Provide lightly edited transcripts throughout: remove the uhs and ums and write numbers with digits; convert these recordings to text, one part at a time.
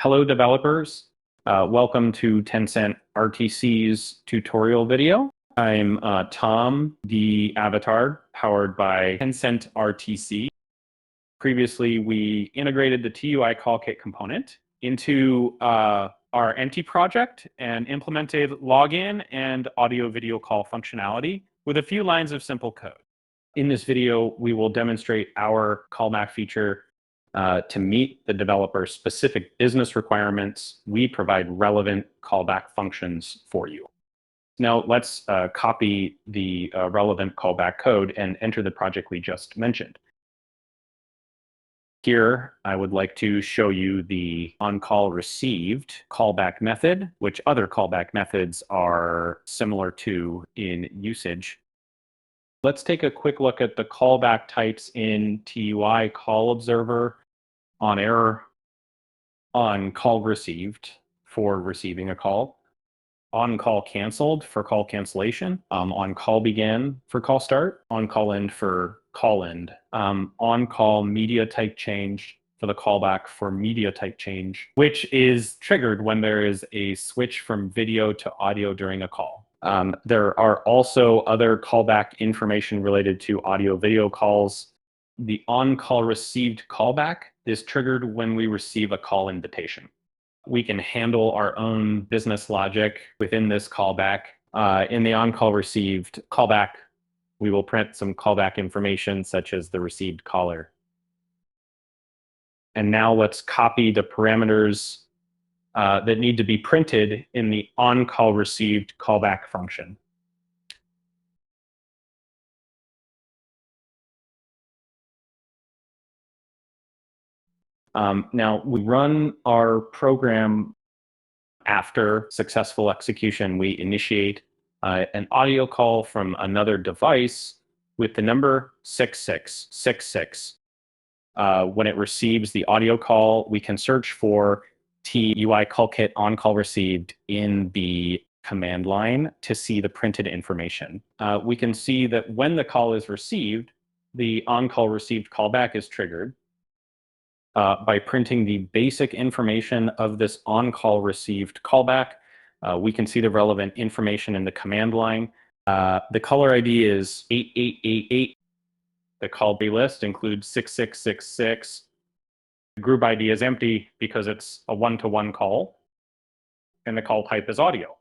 Hello, developers. Welcome to Tencent RTC's tutorial video. I'm Tom, the avatar powered by Tencent RTC. Previously, we integrated the TUICallKit component into our empty project and implemented login and audio-video call functionality with a few lines of simple code. In this video, we will demonstrate our callback feature to meet the developer's specific business requirements. We provide relevant callback functions for you. Now let's copy the relevant callback code and enter the project we just mentioned. Here, I would like to show you the on-call received callback method, which other callback methods are similar to in usage. Let's take a quick look at the callback types in TUICallObserver: on error, on call received for receiving a call, on call canceled for call cancellation, on call began for call start, on call end for call end, on call media type change for the callback for media type change, which is triggered when there is a switch from video to audio during a call. There are also other callback information related to audio video calls. The on-call received callback is triggered when we receive a call invitation. We can handle our own business logic within this callback. In the on-call received callback, we will print some callback information such as the received caller. And now let's copy the parameters that need to be printed in the on-call received callback function. Now we run our program after successful execution. We initiate an audio call from another device with the number 6666. When it receives the audio call, we can search for TUICallKit on-call received in the command line to see the printed information. We can see that when the call is received, the on-call received callback is triggered by printing the basic information of this on-call received callback. We can see the relevant information in the command line. The caller ID is 8888. The call list includes 6666. The group ID is empty because it's a one-to-one call, and the call type is audio.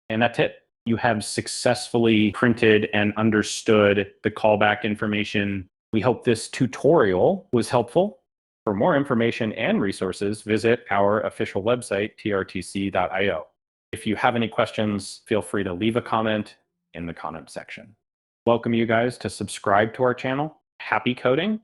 And that's it. You have successfully printed and understood the callback information. We hope this tutorial was helpful. For more information and resources, visit our official website, trtc.io. If you have any questions, feel free to leave a comment in the comment section. Welcome you guys to subscribe to our channel. Happy coding.